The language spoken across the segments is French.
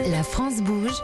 La France bouge,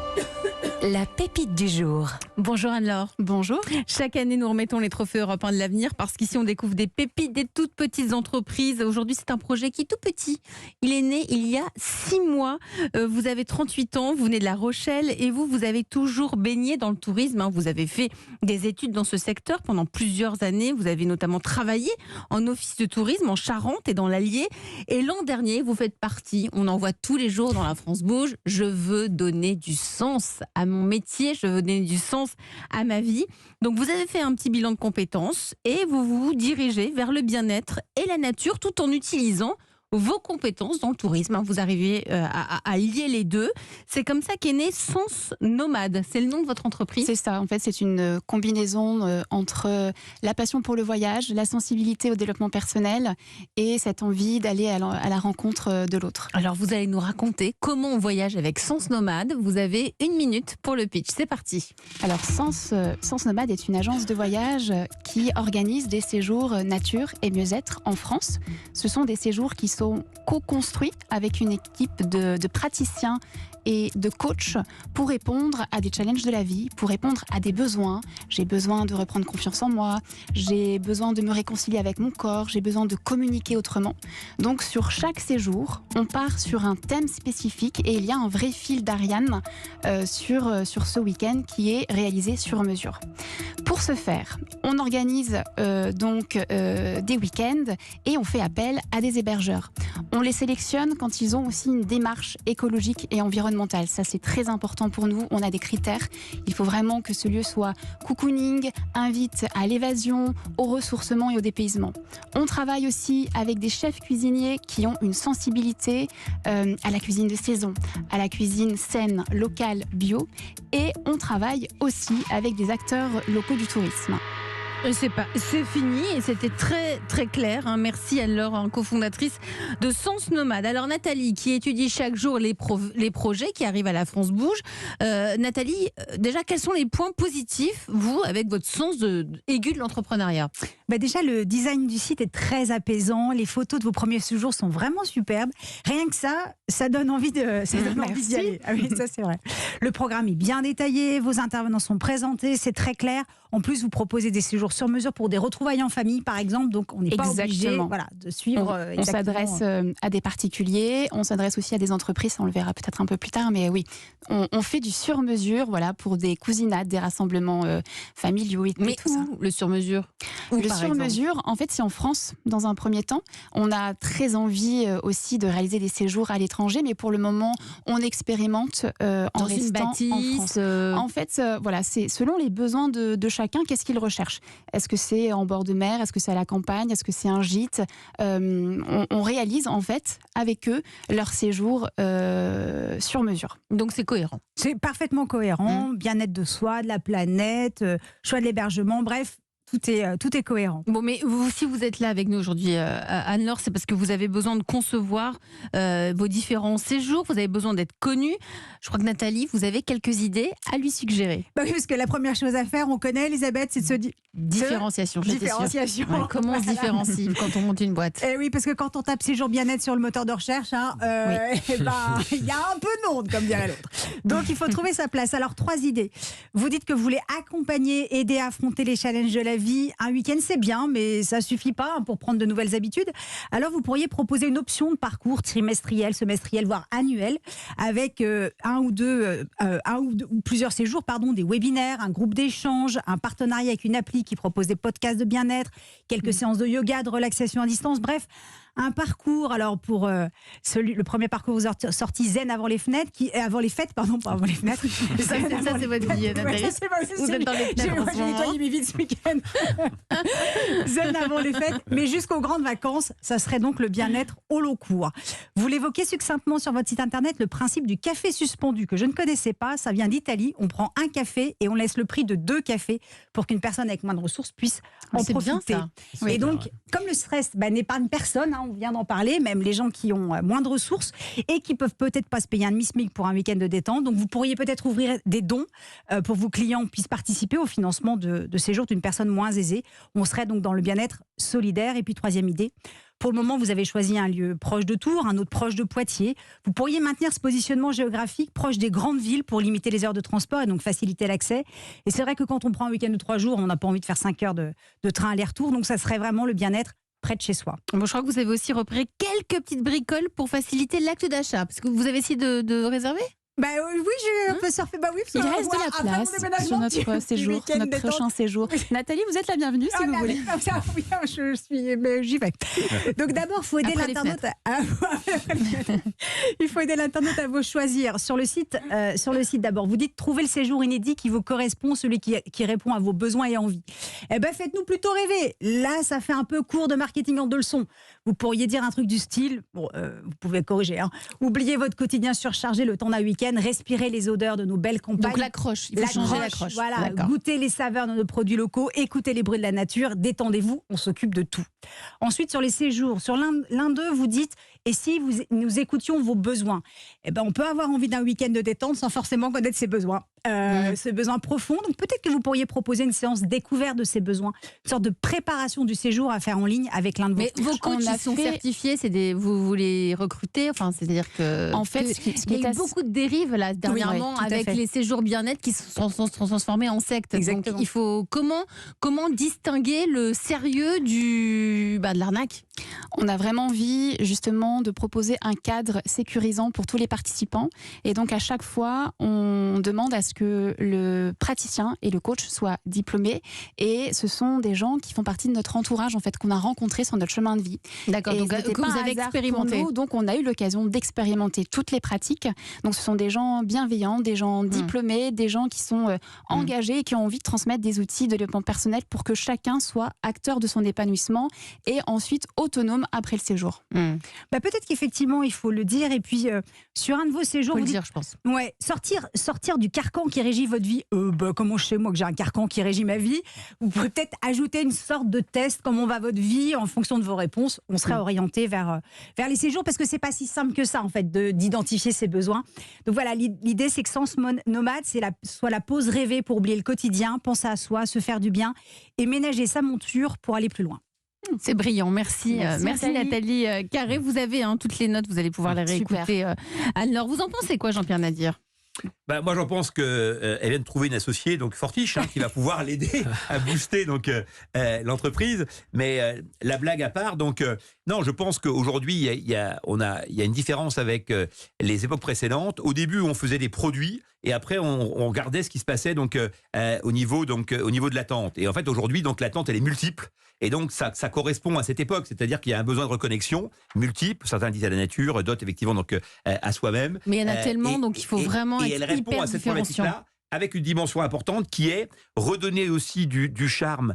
la pépite du jour. Bonjour Anne-Laure. Bonjour. Chaque année, nous remettons les trophées européens de l'avenir parce qu'ici, on découvre des pépites, des toutes petites entreprises. Aujourd'hui, c'est un projet qui est tout petit. Il est né il y a 6 mois. Vous avez 38 ans, vous venez de La Rochelle et vous avez toujours baigné dans le tourisme. Vous avez fait des études dans ce secteur pendant plusieurs années. Vous avez notamment travaillé en office de tourisme en Charente et dans l'Allier. Et l'an dernier, vous faites partie, on en voit tous les jours dans La France bouge, je veux donner du sens à mon métier, je veux donner du sens à ma vie. Donc vous avez fait un petit bilan de compétences et vous vous dirigez vers le bien-être et la nature tout en utilisant vos compétences dans le tourisme. Vous arrivez à lier les deux. C'est comme ça qu'est né Sens Nomade. C'est le nom de votre entreprise? C'est ça, en fait, c'est une combinaison entre la passion pour le voyage, la sensibilité au développement personnel et cette envie d'aller à la rencontre de l'autre. Alors, vous allez nous raconter comment on voyage avec Sens Nomade. Vous avez 1 minute pour le pitch. C'est parti. Alors, Sens Nomade est une agence de voyage qui organise des séjours nature et mieux-être en France. Ce sont des séjours qui sont co-construits avec une équipe de praticiens et de coachs pour répondre à des challenges de la vie, pour répondre à des besoins. J'ai besoin de reprendre confiance en moi, j'ai besoin de me réconcilier avec mon corps, j'ai besoin de communiquer autrement. Donc sur chaque séjour, on part sur un thème spécifique et il y a un vrai fil d'Ariane sur ce week-end qui est réalisé sur mesure. Pour ce faire, on organise des week-ends et on fait appel à des hébergeurs. On les sélectionne quand ils ont aussi une démarche écologique et environnementale. Ça, c'est très important pour nous. On a des critères. Il faut vraiment que ce lieu soit cocooning, invite à l'évasion, au ressourcement et au dépaysement. On travaille aussi avec des chefs cuisiniers qui ont une sensibilité à la cuisine de saison, à la cuisine saine, locale, bio. Et on travaille aussi avec des acteurs locaux du tourisme. C'est fini et c'était très très clair. Merci Anne-Laure, cofondatrice de Sens Nomade. Alors Nathalie, qui étudie chaque jour les projets qui arrivent à La France bouge. Nathalie, déjà quels sont les points positifs, vous, avec votre sens aigu de l'entrepreneuriat? Déjà, le design du site est très apaisant. Les photos de vos premiers séjours sont vraiment superbes. Rien que ça donne envie d'y aller. Ah oui, ça c'est vrai. Le programme est bien détaillé, vos intervenants sont présentés, c'est très clair. En plus, vous proposez des séjours sur mesure pour des retrouvailles en famille, par exemple. Donc, on n'est pas obligé de suivre. On s'adresse à des particuliers, on s'adresse aussi à des entreprises. On le verra peut-être un peu plus tard, mais oui, on fait du sur-mesure, pour des cousinades, des rassemblements familiaux et mais tout ça. Le sur-mesure. Le sur-mesure, en fait, c'est en France, dans un premier temps. On a très envie aussi de réaliser des séjours à l'étranger, mais pour le moment, on expérimente en restant en France. En fait, c'est selon les besoins de chacun, qu'est-ce qu'il recherche. Est-ce que c'est en bord de mer? Est-ce que c'est à la campagne? Est-ce que c'est un gîte? On réalise, en fait, avec eux, leur séjour sur mesure. Donc, c'est cohérent. C'est parfaitement cohérent. Bien-être de soi, de la planète, choix de l'hébergement, bref. Tout est cohérent. Bon, mais vous, si vous êtes là avec nous aujourd'hui, Anne-Laure, c'est parce que vous avez besoin de concevoir vos différents séjours, vous avez besoin d'être connue. Je crois que Nathalie, vous avez quelques idées à lui suggérer. Oui, parce que la première chose à faire, on connaît, Elisabeth, c'est de se dire... Différenciation. Différenciation. Ouais, comment on se différencie quand on monte une boîte? Oui, parce que quand on tape séjour bien-être sur le moteur de recherche, il y a un peu de monde, comme dirait l'autre. Donc, il faut trouver sa place. Alors, 3 idées. Vous dites que vous voulez accompagner, aider à affronter les challenges de la vie. Un week-end, c'est bien, mais ça suffit pas pour prendre de nouvelles habitudes. Alors, vous pourriez proposer une option de parcours trimestriel, semestriel, voire annuel, avec un ou plusieurs séjours, des webinaires, un groupe d'échange, un partenariat avec une appli qui propose des podcasts de bien-être, quelques séances de yoga, de relaxation à distance, bref, un parcours. Alors pour le premier parcours, vous sorti zen avant les fêtes, pas avant les fenêtres. Ça c'est votre vie, Nathalie. Vous êtes dans les fenêtres. J'ai nettoyé mes vies ce week-end. Zen avant les fêtes, mais jusqu'aux grandes vacances, ça serait donc le bien-être au long cours. Vous l'évoquez succinctement sur votre site internet, le principe du café suspendu que je ne connaissais pas, ça vient d'Italie. On prend un café et on laisse le prix de 2 cafés pour qu'une personne avec moins de ressources puisse en profiter. Bien, ça. Et donc, comme le stress n'épargne personne, on vient d'en parler, même les gens qui ont moins de ressources et qui peuvent peut-être pas se payer un demi-smic pour un week-end de détente. Donc vous pourriez peut-être ouvrir des dons pour que vos clients puissent participer au financement de séjours d'une personne moins aisée. On serait donc dans le bien-être solidaire. Et puis 3e idée, Pour le moment, vous avez choisi un lieu proche de Tours, un autre proche de Poitiers. Vous pourriez maintenir ce positionnement géographique proche des grandes villes pour limiter les heures de transport et donc faciliter l'accès. Et c'est vrai que quand on prend un week-end de 3 jours, on n'a pas envie de faire 5 heures de train aller-retour. Donc ça serait vraiment le bien-être près de chez soi. Bon, je crois que vous avez aussi repéré quelques petites bricoles pour faciliter l'acte d'achat. Parce que vous avez essayé de réserver ? Oui, j'ai un peu surfé. Oui, Il reste de la place sur notre séjour, notre prochain séjour. Nathalie, vous êtes la bienvenue si vous voulez. J'y vais. Donc d'abord, il faut aider l'internaute il faut aider l'internaute à vous choisir. Sur le site d'abord, vous dites trouver le séjour inédit qui vous correspond, celui qui répond à vos besoins et envies. Faites-nous plutôt rêver. Là, ça fait un peu cours de marketing en deux leçons. Vous pourriez dire un truc du style, vous pouvez corriger, oubliez votre quotidien surchargé le temps d'un week-end, respirez les odeurs de nos belles campagnes. Donc l'accroche, il faut changer l'accroche. Voilà, goûtez les saveurs de nos produits locaux, écoutez les bruits de la nature, détendez-vous, on s'occupe de tout. Ensuite, sur les séjours, sur l'un d'eux, vous dites, et si nous écoutions vos besoins ? On peut avoir envie d'un week-end de détente sans forcément connaître ses besoins. Ces besoins profonds. Donc peut-être que vous pourriez proposer une séance découverte de ces besoins, une sorte de préparation du séjour à faire en ligne avec l'un de vos. Mais vos coachs qui sont certifiés, vous les recrutez, c'est-à-dire que en fait, il y a eu beaucoup de dérives là dernièrement avec les séjours bien-être qui sont transformés en sectes. Exactement. Donc il faut comment distinguer le sérieux de l'arnaque ? On a vraiment envie justement de proposer un cadre sécurisant pour tous les participants. Et donc à chaque fois, on demande à ce que le praticien et le coach soient diplômés. Et ce sont des gens qui font partie de notre entourage, en fait, qu'on a rencontrés sur notre chemin de vie. D'accord, donc que vous avez expérimenté. Donc on a eu l'occasion d'expérimenter toutes les pratiques. Donc ce sont des gens bienveillants, des gens diplômés, des gens qui sont engagés et qui ont envie de transmettre des outils de développement personnel pour que chacun soit acteur de son épanouissement et ensuite autonome après le séjour. Peut-être qu'effectivement, il faut le dire. Et puis, sur un de vos séjours, vous dire, je pense. Ouais, sortir du carcan qui régit votre vie. Comment je sais, moi, que j'ai un carcan qui régit ma vie ? Vous pouvez peut-être ajouter une sorte de test, comment va votre vie, en fonction de vos réponses. On serait orienté vers les séjours, parce que c'est pas si simple que ça, en fait, d'identifier ses besoins. Donc voilà, l'idée, c'est que Sens Nomade, soit la pause rêvée pour oublier le quotidien, penser à soi, se faire du bien et ménager sa monture pour aller plus loin. C'est brillant, merci Nathalie Carré. Vous avez toutes les notes, vous allez pouvoir les réécouter. Alors, vous en pensez quoi, Jean-Pierre Nadir ? Moi, j'en pense qu'elle vient de trouver une associée, donc Fortiche, qui va pouvoir l'aider à booster l'entreprise. Mais la blague à part, non, je pense qu'aujourd'hui, il y a une différence avec les époques précédentes. Au début, on faisait des produits et après, on regardait ce qui se passait au niveau de l'attente. Et en fait, aujourd'hui, l'attente, elle est multiple. Et donc, ça correspond à cette époque. C'est-à-dire qu'il y a un besoin de reconnexion multiple. Certains disent à la nature, d'autres, effectivement, à soi-même. Mais il y en a tellement, donc il faut vraiment être hyper différenciant. Et elle répond à cette problématique-là avec une dimension importante qui est redonner aussi du charme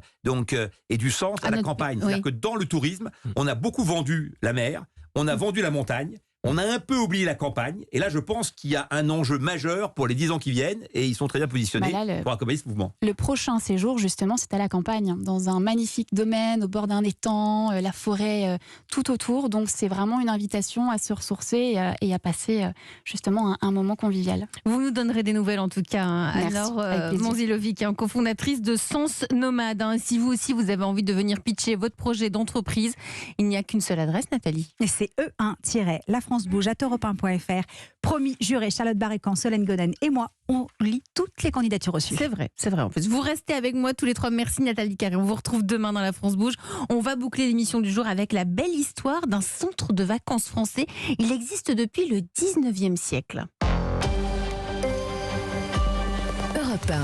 et du sens à la campagne. C'est-à-dire que dans le tourisme, on a beaucoup vendu la mer, on a vendu la montagne, on a un peu oublié la campagne. Et là, je pense qu'il y a un enjeu majeur pour les 10 ans qui viennent et ils sont très bien positionnés pour accompagner ce mouvement. Le prochain séjour, justement, c'est à la campagne, dans un magnifique domaine, au bord d'un étang, la forêt tout autour. Donc, c'est vraiment une invitation à se ressourcer et à passer justement un moment convivial. Vous nous donnerez des nouvelles en tout cas. Alors, Monzilovic, cofondatrice de Sens Nomade. Si vous aussi, vous avez envie de venir pitcher votre projet d'entreprise, il n'y a qu'une seule adresse, Nathalie. Et c'est E1-La France Bouge à europe1.fr. Promis, juré, Charlotte Barrecan, Solène Goden et moi, on lit toutes les candidatures reçues. C'est vrai en plus. Vous restez avec moi tous les trois. Merci Nathalie Carré. On vous retrouve demain dans La France Bouge. On va boucler l'émission du jour avec la belle histoire d'un centre de vacances français. Il existe depuis le 19e siècle. Europe 1.